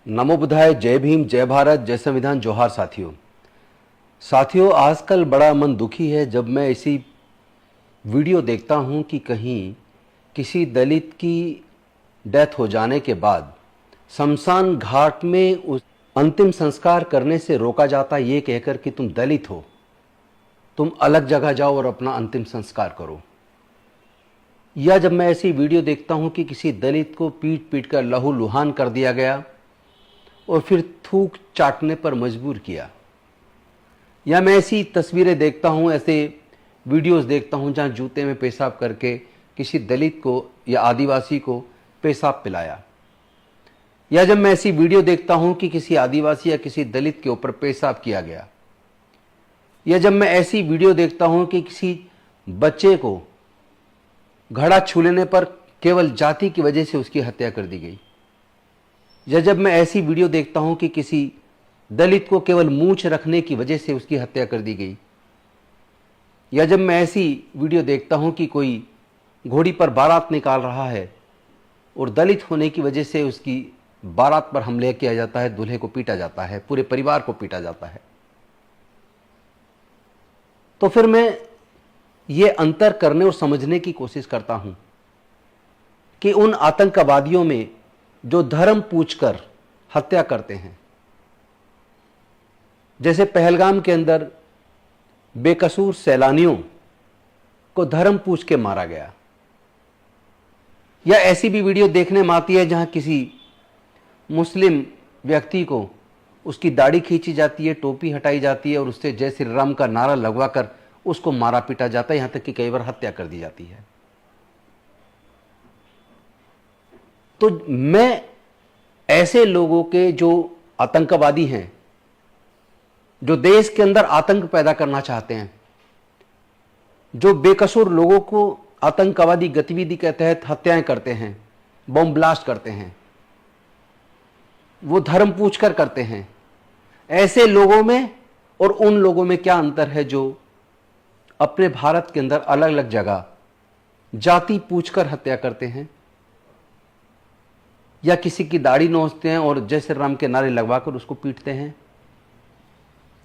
नमो बुद्धाय, जय भीम, जय भारत, जय संविधान, जोहार साथियों। आजकल बड़ा मन दुखी है जब मैं ऐसी वीडियो देखता हूं कि कहीं किसी दलित की डेथ हो जाने के बाद शमशान घाट में उस अंतिम संस्कार करने से रोका जाता, ये कहकर कि तुम दलित हो, तुम अलग जगह जाओ और अपना अंतिम संस्कार करो। या जब मैं ऐसी वीडियो देखता हूं कि किसी दलित को पीट पीट कर लहूलुहान कर दिया गया और फिर थूक चाटने पर मजबूर किया, या मैं ऐसी तस्वीरें देखता हूं, ऐसे वीडियोस देखता हूं जहां जूते में पेशाब करके किसी दलित को या आदिवासी को पेशाब पिलाया, या जब मैं ऐसी वीडियो देखता हूं कि किसी आदिवासी या किसी दलित के ऊपर पेशाब किया गया, या जब मैं ऐसी वीडियो देखता हूं कि किसी बच्चे को घड़ा छू लेने पर केवल जाति की वजह से उसकी हत्या कर दी गई, या जब मैं ऐसी वीडियो देखता हूं कि किसी दलित को केवल मूंछ रखने की वजह से उसकी हत्या कर दी गई, या जब मैं ऐसी वीडियो देखता हूं कि कोई घोड़ी पर बारात निकाल रहा है और दलित होने की वजह से उसकी बारात पर हमले किया जाता है, दूल्हे को पीटा जाता है, पूरे परिवार को पीटा जाता है, तो फिर मैं ये अंतर करने और समझने की कोशिश करता हूं कि उन आतंकवादियों में जो धर्म पूछकर हत्या करते हैं, जैसे पहलगाम के अंदर बेकसूर सैलानियों को धर्म पूछ के मारा गया, या ऐसी भी वीडियो देखने में आती है जहां किसी मुस्लिम व्यक्ति को उसकी दाढ़ी खींची जाती है, टोपी हटाई जाती है और उससे जय श्री राम का नारा लगवाकर उसको मारा पीटा जाता है, यहां तक कि कई बार हत्या कर दी जाती है। तो मैं ऐसे लोगों के जो आतंकवादी हैं, जो देश के अंदर आतंक पैदा करना चाहते हैं, जो बेकसूर लोगों को आतंकवादी गतिविधि के तहत हत्याएं करते हैं, बम ब्लास्ट करते हैं, वो धर्म पूछकर करते हैं, ऐसे लोगों में और उन लोगों में क्या अंतर है जो अपने भारत के अंदर अलग अलग जगह जाति पूछकर हत्या करते हैं, या किसी की दाढ़ी नोचते हैं और जय श्री राम के नारे लगवाकर उसको पीटते हैं,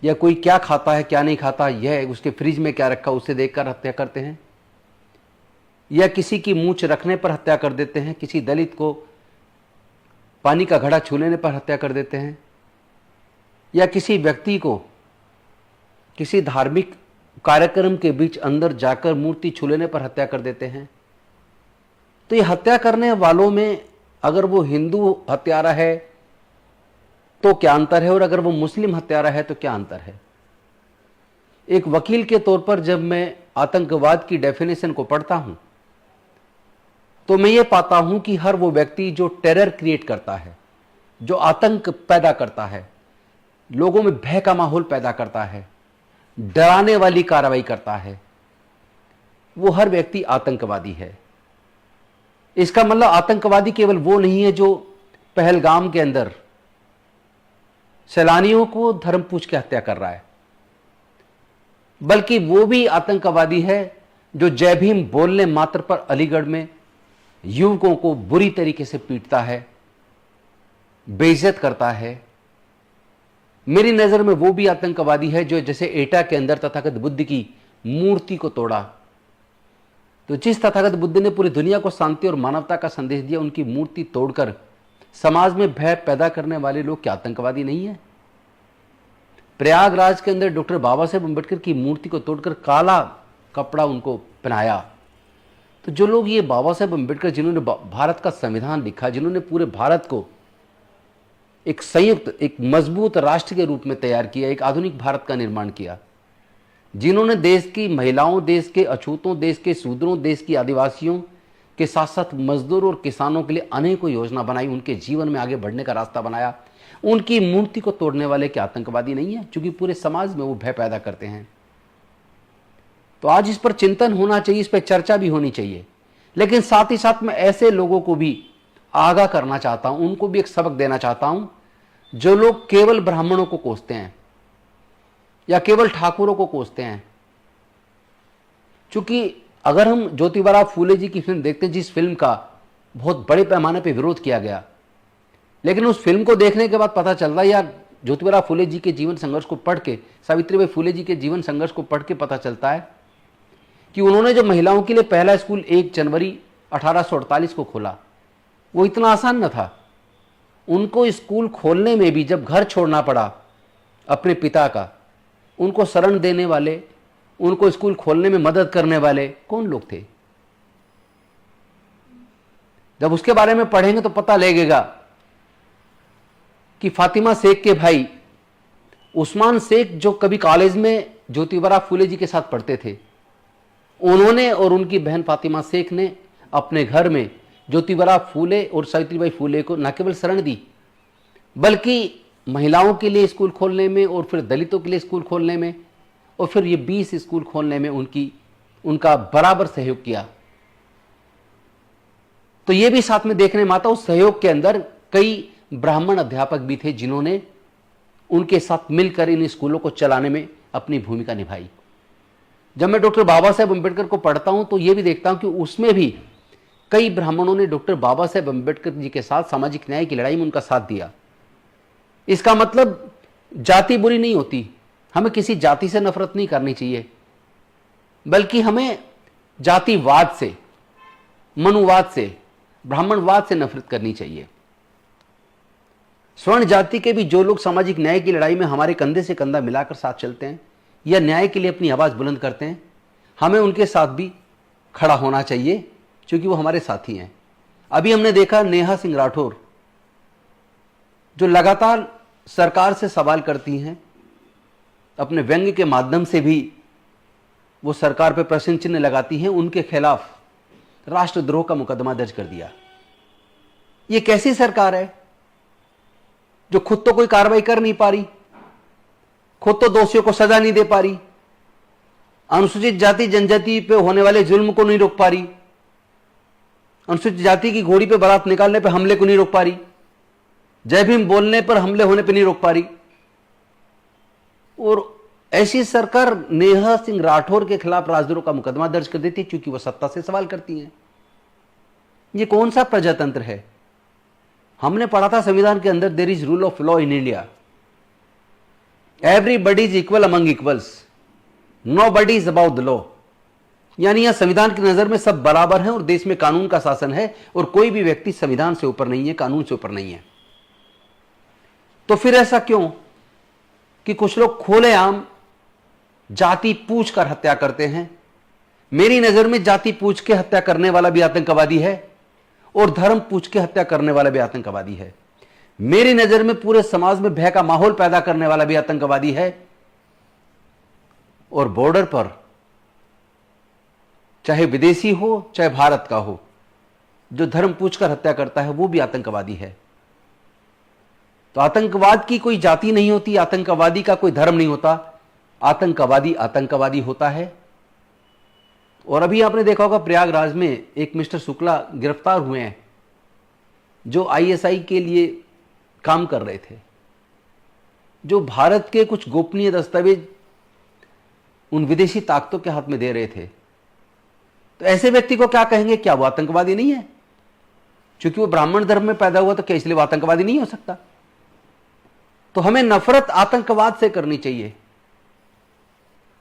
या कोई क्या खाता है क्या नहीं खाता, यह उसके फ्रिज में क्या रखा उसे देखकर हत्या करते हैं, या किसी की मूंछ रखने पर हत्या कर देते हैं, किसी दलित को पानी का घड़ा छू लेने पर हत्या कर देते हैं, या किसी व्यक्ति को किसी धार्मिक कार्यक्रम के बीच अंदर जाकर मूर्ति छू लेने पर हत्या कर देते हैं। तो ये हत्या करने वालों में अगर वो हिंदू हत्यारा है तो क्या अंतर है, और अगर वो मुस्लिम हत्यारा है तो क्या अंतर है। एक वकील के तौर पर जब मैं आतंकवाद की डेफिनेशन को पढ़ता हूं तो मैं ये पाता हूं कि हर वो व्यक्ति जो टेरर क्रिएट करता है, जो आतंक पैदा करता है, लोगों में भय का माहौल पैदा करता है, डराने वाली कार्रवाई करता है, वो हर व्यक्ति आतंकवादी है। इसका मतलब आतंकवादी केवल वो नहीं है जो पहलगाम के अंदर सैलानियों को धर्म पूछ के हत्या कर रहा है, बल्कि वो भी आतंकवादी है जो जय भीम बोलने मात्र पर अलीगढ़ में युवकों को बुरी तरीके से पीटता है, बेइज्जत करता है। मेरी नजर में वो भी आतंकवादी है जो जैसे एटा के अंदर तथागत बुद्ध की मूर्ति को तोड़ा, तो जिस तथागत बुद्ध ने पूरी दुनिया को शांति और मानवता का संदेश दिया, उनकी मूर्ति तोड़कर समाज में भय पैदा करने वाले लोग क्या आतंकवादी नहीं है। प्रयागराज के अंदर डॉक्टर बाबा साहेब अम्बेडकर की मूर्ति को तोड़कर काला कपड़ा उनको पहनाया। तो जो लोग ये बाबा साहेब अम्बेडकर जिन्होंने भारत का संविधान लिखा, जिन्होंने पूरे भारत को एक संयुक्त, एक मजबूत राष्ट्र के रूप में तैयार किया, एक आधुनिक भारत का निर्माण किया, जिन्होंने देश की महिलाओं, देश के अछूतों, देश के शूद्रों, देश की आदिवासियों के साथ साथ मजदूर और किसानों के लिए अनेकों योजना बनाई, उनके जीवन में आगे बढ़ने का रास्ता बनाया, उनकी मूर्ति को तोड़ने वाले क्या आतंकवादी नहीं है, क्योंकि पूरे समाज में वो भय पैदा करते हैं। तो आज इस पर चिंतन होना चाहिए, इस पर चर्चा भी होनी चाहिए, लेकिन साथ ही साथ मैं ऐसे लोगों को भी आगाह करना चाहता हूं, उनको भी एक सबक देना चाहता हूं जो लोग केवल ब्राह्मणों को कोसते हैं या केवल ठाकुरों को कोसते हैं। क्योंकि अगर हम ज्योतिबा फूले जी की फिल्म देखते हैं, जिस फिल्म का बहुत बड़े पैमाने पर विरोध किया गया, लेकिन उस फिल्म को देखने के बाद पता चलता है यार, ज्योतिबा फुले जी के जीवन संघर्ष को पढ़ के, सावित्रीबाई फुले जी के जीवन संघर्ष को पढ़ के पता चलता है कि उन्होंने जो महिलाओं के लिए पहला स्कूल 1 जनवरी 1848 को खोला, वो इतना आसान न था। उनको स्कूल खोलने में भी जब घर छोड़ना पड़ा अपने पिता का, उनको शरण देने वाले, उनको स्कूल खोलने में मदद करने वाले कौन लोग थे? जब उसके बारे में पढ़ेंगे तो पता लगेगा कि फातिमा शेख के भाई उस्मान शेख, जो कभी कॉलेज में ज्योतिबा फुले जी के साथ पढ़ते थे, उन्होंने और उनकी बहन फातिमा शेख ने अपने घर में ज्योतिबा फुले और सावित्रीबाई फुले को न केवल शरण दी, बल्कि महिलाओं के लिए स्कूल खोलने में और फिर दलितों के लिए स्कूल खोलने में और फिर ये 20 स्कूल खोलने में उनका बराबर सहयोग किया। तो ये भी साथ में देखने में आता, उस सहयोग के अंदर कई ब्राह्मण अध्यापक भी थे जिन्होंने उनके साथ मिलकर इन स्कूलों को चलाने में अपनी भूमिका निभाई। जब मैं डॉक्टर बाबा साहेब अम्बेडकर को पढ़ता हूं तो यह भी देखता हूं कि उसमें भी कई ब्राह्मणों ने डॉक्टर बाबा साहेब अम्बेडकर जी के साथ सामाजिक न्याय की लड़ाई में उनका साथ दिया। इसका मतलब जाति बुरी नहीं होती, हमें किसी जाति से नफरत नहीं करनी चाहिए, बल्कि हमें जातिवाद से, मनुवाद से, ब्राह्मणवाद से नफरत करनी चाहिए। स्वर्ण जाति के भी जो लोग सामाजिक न्याय की लड़ाई में हमारे कंधे से कंधा मिलाकर साथ चलते हैं या न्याय के लिए अपनी आवाज बुलंद करते हैं, हमें उनके साथ भी खड़ा होना चाहिए, क्योंकि वो हमारे साथी हैं। अभी हमने देखा नेहा सिंह राठौर, जो लगातार सरकार से सवाल करती हैं, अपने व्यंग्य के माध्यम से भी वो सरकार पर प्रश्न चिन्ह लगाती हैं, उनके खिलाफ राष्ट्रद्रोह का मुकदमा दर्ज कर दिया। ये कैसी सरकार है जो खुद तो कोई कार्रवाई कर नहीं पा रही, खुद तो दोषियों को सजा नहीं दे पा रही, अनुसूचित जाति जनजाति पे होने वाले जुल्म को नहीं रोक पा रही, अनुसूचित जाति की घोड़ी पे बारात निकालने पे हमले को नहीं रोक पा रही, जय भीम बोलने पर हमले होने पे नहीं रोक पा रही। और ऐसी सरकार नेहा सिंह राठौर के खिलाफ राजद्रोह का मुकदमा दर्ज कर देती क्योंकि वह सत्ता से सवाल करती हैं। ये कौन सा प्रजातंत्र है? हमने पढ़ा था संविधान के अंदर, there is rule of law in India, everybody is equal among equals, nobody is about the law. यानी यह संविधान की नजर में सब बराबर हैं और देश में कानून का शासन है और कोई भी व्यक्ति संविधान से ऊपर नहीं है, कानून से ऊपर नहीं है। तो फिर ऐसा क्यों कि कुछ लोग खुलेआम जाति पूछ कर हत्या करते हैं? मेरी नजर में जाति पूछ के हत्या करने वाला भी आतंकवादी है और धर्म पूछ के हत्या करने वाला भी आतंकवादी है। मेरी नजर में पूरे समाज में भय का माहौल पैदा करने वाला भी आतंकवादी है और बॉर्डर पर, चाहे विदेशी हो चाहे भारत का हो, जो धर्म पूछकर हत्या करता है वो भी आतंकवादी है। तो आतंकवाद की कोई जाति नहीं होती, आतंकवादी का कोई धर्म नहीं होता, आतंकवादी आतंकवादी होता है। और अभी आपने देखा होगा प्रयागराज में एक मिस्टर शुक्ला गिरफ्तार हुए हैं जो आईएसआई के लिए काम कर रहे थे, जो भारत के कुछ गोपनीय दस्तावेज उन विदेशी ताकतों के हाथ में दे रहे थे। तो ऐसे व्यक्ति को क्या कहेंगे? क्या वो आतंकवादी नहीं है? क्योंकि वो ब्राह्मण धर्म में पैदा हुआ तो क्या इसलिए वो आतंकवादी नहीं हो सकता? तो हमें नफरत आतंकवाद से करनी चाहिए,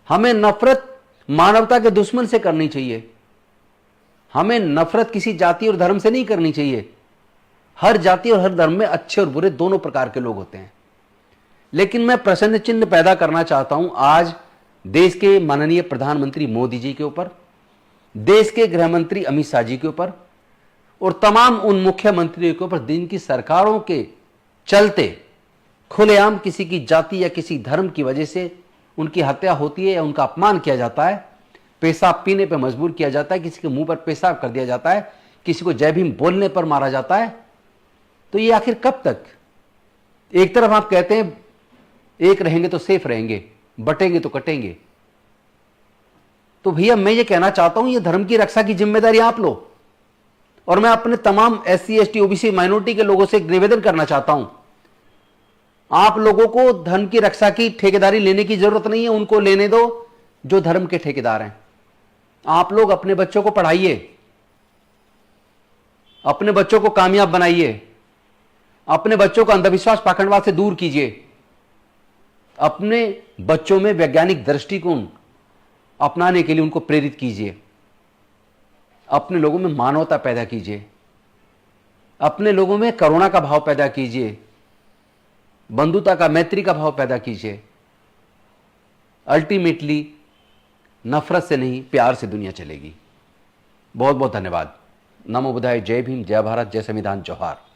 हमें नफरत मानवता के दुश्मन से करनी चाहिए, हमें नफरत किसी जाति और धर्म से नहीं करनी चाहिए। हर जाति और हर धर्म में अच्छे और बुरे दोनों प्रकार के लोग होते हैं। लेकिन मैं प्रश्न चिन्ह पैदा करना चाहता हूं आज देश के माननीय प्रधानमंत्री मोदी जी के ऊपर, देश के गृह मंत्री अमित शाह जी के ऊपर और तमाम उन मुख्यमंत्रियों के ऊपर जिनकी सरकारों के चलते खुलेआम किसी की जाति या किसी धर्म की वजह से उनकी हत्या होती है या उनका अपमान किया जाता है, पेशाब पीने पर मजबूर किया जाता है, किसी के मुंह पर पेशाब कर दिया जाता है, किसी को जय भीम बोलने पर मारा जाता है। तो ये आखिर कब तक? एक तरफ आप कहते हैं एक रहेंगे तो सेफ रहेंगे, बटेंगे तो कटेंगे। तो भैया मैं ये कहना चाहता हूं, ये धर्म की रक्षा की जिम्मेदारी आप लो। और मैं अपने तमाम SC ST OBC माइनॉरिटी के लोगों से निवेदन करना चाहता हूं, आप लोगों को धर्म की रक्षा की ठेकेदारी लेने की जरूरत नहीं है, उनको लेने दो जो धर्म के ठेकेदार हैं। आप लोग अपने बच्चों को पढ़ाइए, अपने बच्चों को कामयाब बनाइए, अपने बच्चों को अंधविश्वास पाखंडवाद से दूर कीजिए। अपने बच्चों में वैज्ञानिक दृष्टिकोण अपनाने के लिए उनको प्रेरित कीजिए। अपने लोगों में मानवता पैदा कीजिए। अपने लोगों में करुणा का भाव पैदा कीजिए, बंधुता का, मैत्री का भाव पैदा कीजिए। अल्टीमेटली नफरत से नहीं, प्यार से दुनिया चलेगी। बहुत बहुत धन्यवाद। नमो बुद्धाय। जय भीम, जय भारत, जय संविधान, जोहार।